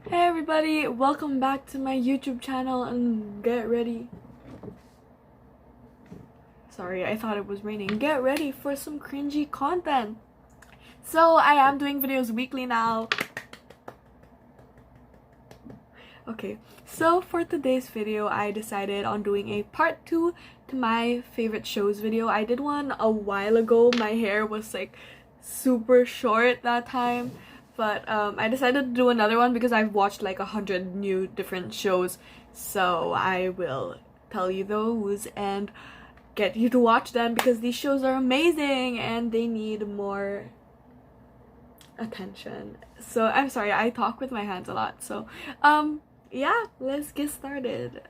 Hey everybody, welcome back to my YouTube channel and get ready. Sorry, I thought it was raining. Get ready for some cringy content. So I am doing videos weekly now. Okay, so for today's video, I decided on doing a part 2 to my favorite shows video. I did one a while ago. My hair was like super short that time. But I decided to do another one because I've watched like 100 new different shows. So I will tell you those and get you to watch them because these shows are amazing and they need more attention. So I'm sorry, I talk with my hands a lot. So yeah, let's get started.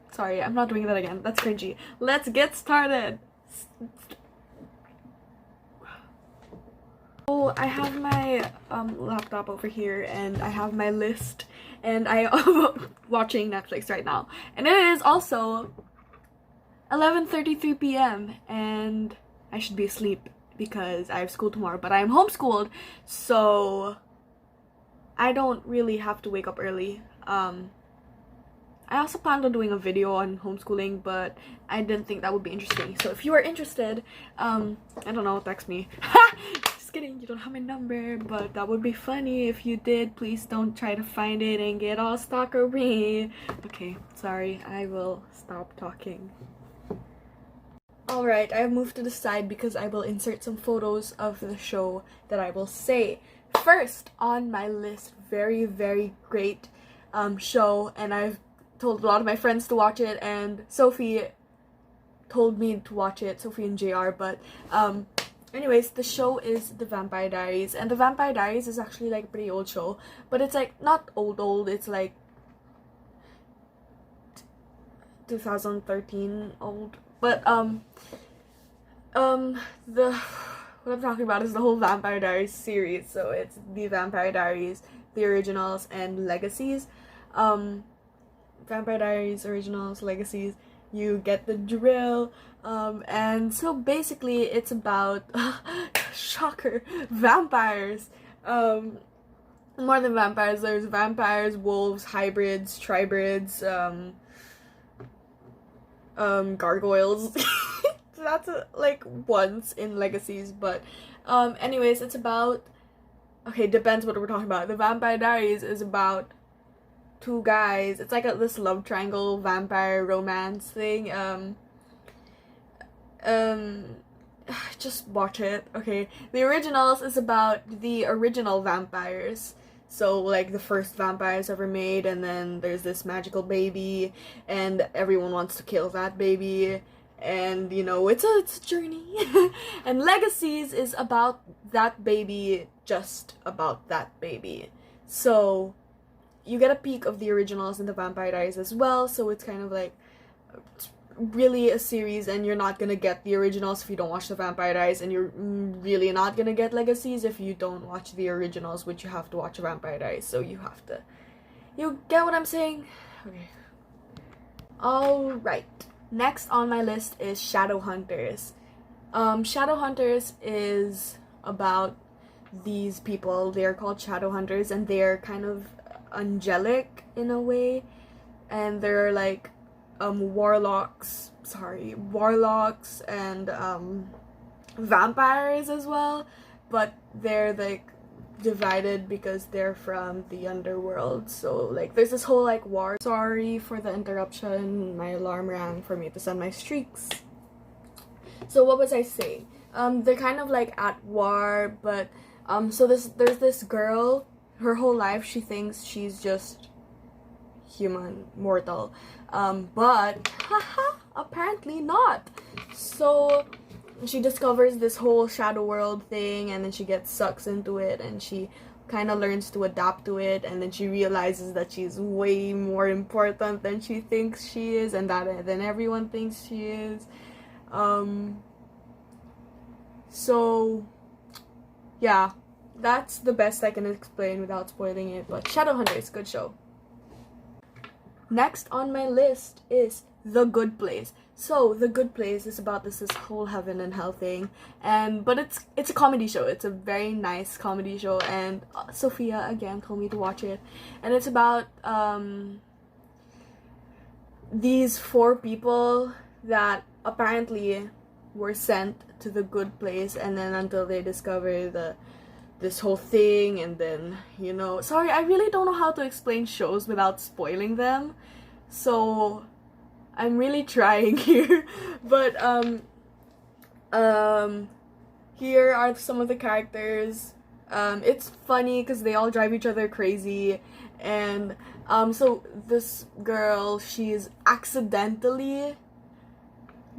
Sorry, I'm not doing that again. That's cringy. Let's get started. So I have my laptop over here and I have my list and I am watching Netflix right now. And it is also 11:33 p.m. and I should be asleep because I have school tomorrow, but I am homeschooled, so I don't really have to wake up early. I also planned on doing a video on homeschooling, but I didn't think that would be interesting. So if you are interested, I don't know, text me. Just kidding, you don't have my number, but that would be funny if you did. Please don't try to find it and get all stalkery. Okay, sorry, I will stop talking. Alright, I have moved to the side because I will insert some photos of the show that I will say. First on my list, very, very great show, and I've told a lot of my friends to watch it, and Sophie told me to watch it, Sophie and JR, but anyways, the show is The Vampire Diaries, and The Vampire Diaries is actually like a pretty old show, but it's like not old, it's like 2013 old, but what I'm talking about is the whole Vampire Diaries series. So it's The Vampire Diaries, the originals, and legacies. Vampire Diaries, originals, legacies, you get the drill. And so basically it's about shocker, vampires. More than vampires, there's vampires, wolves, hybrids, tribrids, gargoyles. That's like once in legacies, but anyways, it's about, okay, depends what we're talking about. The Vampire Diaries is about two guys. It's like this love triangle vampire romance thing. Just watch it. Okay, the originals is about the original vampires, so like the first vampires ever made, and then there's this magical baby and everyone wants to kill that baby, and you know, it's a journey. And legacies is about that baby, just about that baby. So you get a peek of the originals in the Vampire Diaries as well, so it's kind of like really a series, and you're not gonna get the originals if you don't watch the Vampire Diaries, and you're really not gonna get legacies if you don't watch the originals, which you have to watch Vampire Diaries, so you get what I'm saying? Okay. Alright, next on my list is Shadowhunters. Shadowhunters is about these people. They are called Shadowhunters, and they're kind of angelic in a way, and they're like warlocks and vampires as well, but they're like divided because they're from the underworld. So like there's this whole like war. Sorry for the interruption, my alarm rang for me to send my streaks. So what was I saying? They're kind of like at war, but so there's this girl. Her whole life she thinks she's just human, mortal, but apparently not. So she discovers this whole shadow world thing, and then she gets sucked into it, and she kind of learns to adapt to it, and then she realizes that she's way more important than she thinks she is, and than everyone thinks she is. So yeah, that's the best I can explain without spoiling it, but Shadowhunters, good show. Next on my list is The Good Place. So The Good Place is about this whole heaven and hell thing, but it's a comedy show. It's a very nice comedy show, and Sophia again told me to watch it, and it's about these 4 people that apparently were sent to the good place, and then until they discover this whole thing, and then, you know, sorry, I really don't know how to explain shows without spoiling them, so I'm really trying here. But here are some of the characters. It's funny because they all drive each other crazy, and so this girl, she's accidentally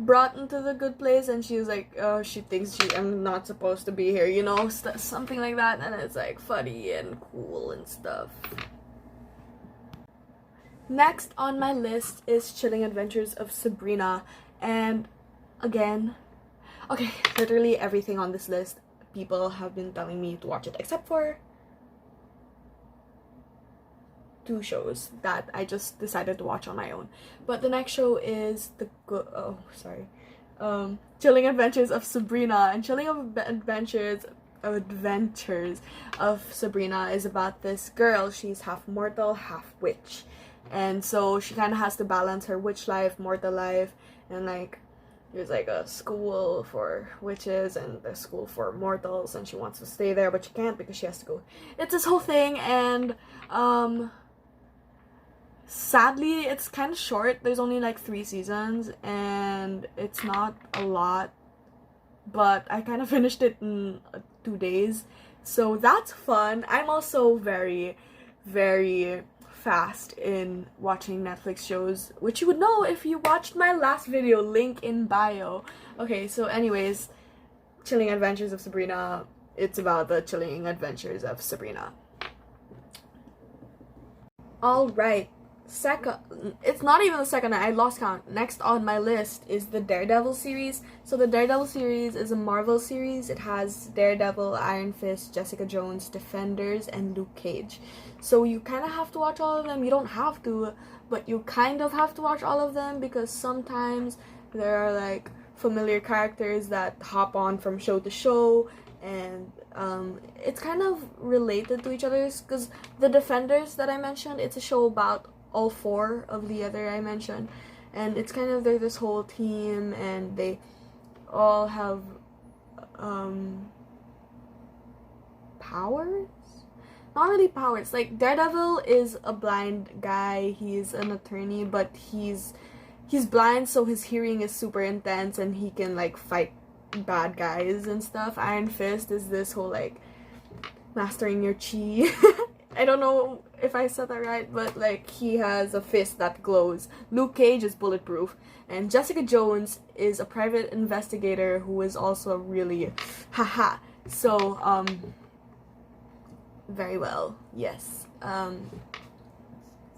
brought into the good place, and she's like, oh, she thinks I'm not supposed to be here, you know, something like that, and it's like funny and cool and stuff. Next on my list is Chilling Adventures of Sabrina, and again, okay, literally everything on this list, people have been telling me to watch it, except for 2 shows that I just decided to watch on my own. But the next show is Chilling Adventures of Sabrina, and Adventures of Sabrina is about this girl. She's half mortal, half witch, and so she kind of has to balance her witch life, mortal life, and like there's like a school for witches and a school for mortals, and she wants to stay there, but she can't because she has to go. It's this whole thing, and sadly, it's kind of short. There's only like 3 seasons, and it's not a lot, but I kind of finished it in 2 days, so that's fun. I'm also very, very fast in watching Netflix shows, which you would know if you watched my last video, link in bio. Okay, so anyways, Chilling Adventures of Sabrina, it's about the Chilling Adventures of Sabrina. Alright, it's not even the second, I lost count. Next on my list is the Daredevil series. So the Daredevil series is a Marvel series. It has Daredevil, Iron Fist, Jessica Jones, Defenders, and Luke Cage. So you kind of have to watch all of them. You don't have to, but you kind of have to watch all of them, because sometimes there are like familiar characters that hop on from show to show, and it's kind of related to each other, because the Defenders that I mentioned, it's a show about all 4 of the other I mentioned, and it's kind of, they're this whole team, and they all have powers? Not really powers. Like, Daredevil is a blind guy. He's an attorney, but he's blind, so his hearing is super intense, and he can like fight bad guys and stuff. Iron Fist is this whole like mastering your chi. I don't know if I said that right, but like he has a fist that glows. Luke Cage is bulletproof, and Jessica Jones is a private investigator who is also really haha. So very well, yes.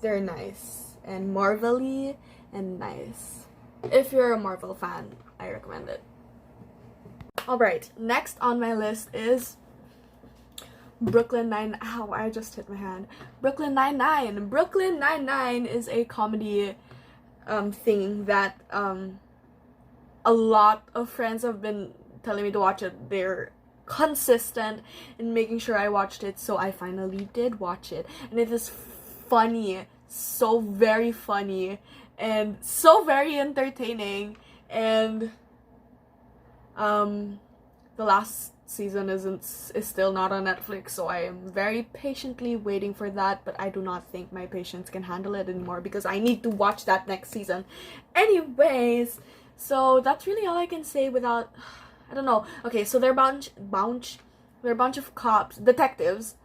They're nice and Marvel-y and nice. If you're a Marvel fan, I recommend it. Alright, next on my list is Brooklyn Nine-Nine. Ow, I just hit my hand. Brooklyn Nine-Nine. Brooklyn Nine-Nine is a comedy thing that a lot of friends have been telling me to watch it. They're consistent in making sure I watched it, so I finally did watch it. And it is funny. So very funny. And so very entertaining. And the last season is still not on Netflix, so I am very patiently waiting for that, but I do not think my patience can handle it anymore, because I need to watch that next season. Anyways, so that's really all I can say without, I don't know. Okay, so they're a bunch of cops, detectives.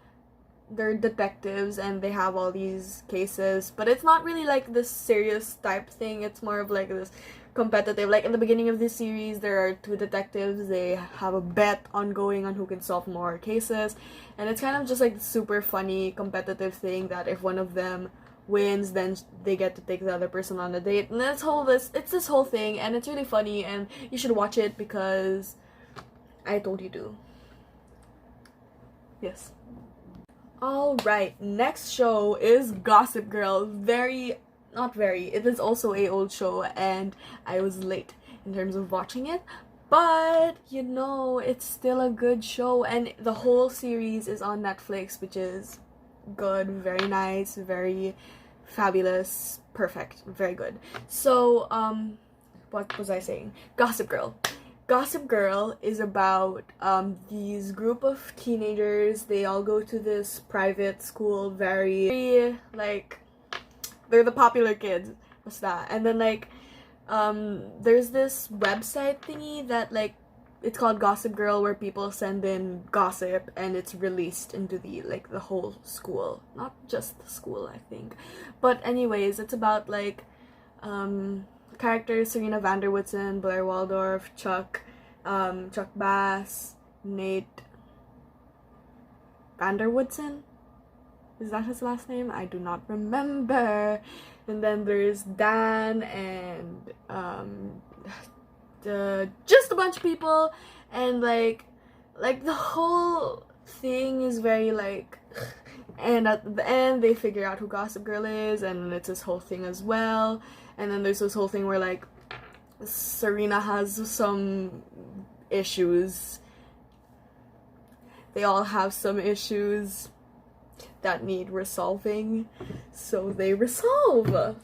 They're detectives, and they have all these cases, but it's not really like this serious type thing. It's more of like this competitive. Like in the beginning of this series, there are 2 detectives. They have a bet ongoing on who can solve more cases, and it's kind of just like super funny competitive thing that if one of them wins, then they get to take the other person on a date, and it's this whole thing, and it's really funny, and you should watch it because I told you to. Yes. Alright, next show is Gossip Girl. Very not very. It is also a old show, and I was late in terms of watching it. But, you know, it's still a good show, and the whole series is on Netflix, which is good, very nice, very fabulous, perfect, very good. So, what was I saying? Gossip Girl. Gossip Girl is about these group of teenagers. They all go to this private school, very like, they're the popular kids. What's that? And then like there's this website thingy that like, it's called Gossip Girl, where people send in gossip and it's released into the like the whole school, not just the school, I think. But anyways, it's about like characters: Serena Vanderwoodson, Blair Waldorf, Chuck Bass, Nate Vanderwoodson. Is that his last name? I do not remember. And then there's Dan and just a bunch of people, and like the whole thing is very like, and at the end they figure out who Gossip Girl is, and it's this whole thing as well. And then there's this whole thing where like Serena has some issues. They all have some issues that need resolving, so they resolve.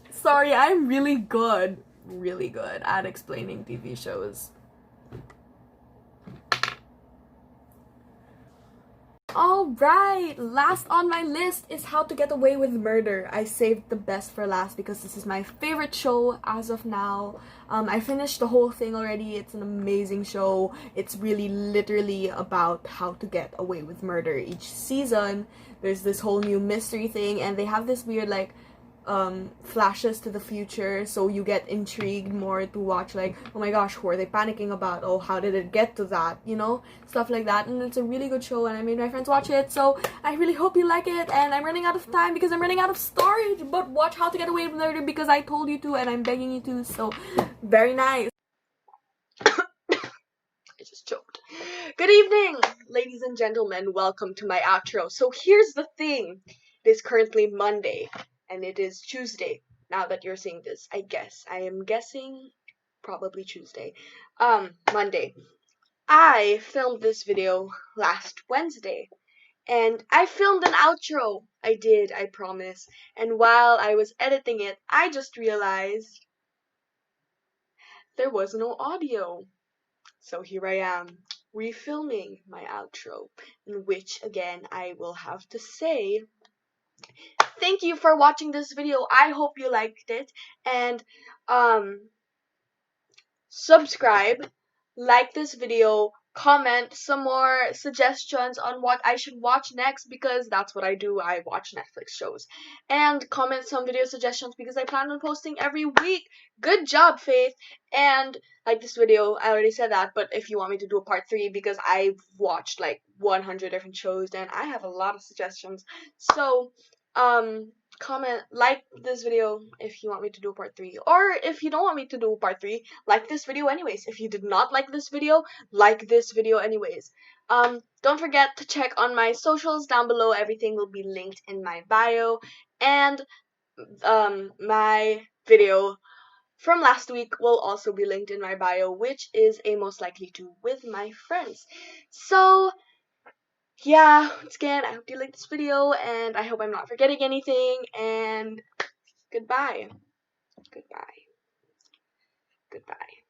Sorry, I'm really good at explaining TV shows. Alright, last on my list is How to Get Away with Murder. I saved the best for last because this is my favorite show as of now. I finished the whole thing already. It's an amazing show. It's really literally about how to get away with murder. Each season, there's this whole new mystery thing, and they have this weird like flashes to the future, so you get intrigued more to watch like, oh my gosh, who are they panicking about? Oh, how did it get to that? You know, stuff like that. And it's a really good show, and I made my friends watch it, so I really hope you like it. And I'm running out of time because I'm running out of storage, but watch How to Get Away with Murder because I told you to and I'm begging you to, so very nice. I just choked. Good evening, ladies and gentlemen. Welcome to my outro. So here's the thing. It is currently Monday, and it is Tuesday. Now that you're seeing this, I guess. I am guessing probably Tuesday. Monday. I filmed this video last Wednesday, and I filmed an outro. I did, I promise. And while I was editing it, I just realized there was no audio. So here I am, refilming my outro, in which, again, I will have to say, thank you for watching this video. I hope you liked it, and, subscribe, like this video, comment some more suggestions on what I should watch next, because that's what I do. I watch Netflix shows. And comment some video suggestions because I plan on posting every week. Good job, Faith. And like this video, I already said that, but if you want me to do a part 3, because I've watched like 100 different shows and I have a lot of suggestions. So, comment, like this video if you want me to do a part 3, or if you don't want me to do a part 3, like this video anyways. If you did not like this video, like this video anyways. Don't forget to check on my socials down below. Everything will be linked in my bio, and my video from last week will also be linked in my bio, which is a most likely to with my friends. So yeah, once again, I hope you liked this video, and I hope I'm not forgetting anything, and goodbye. Goodbye. Goodbye.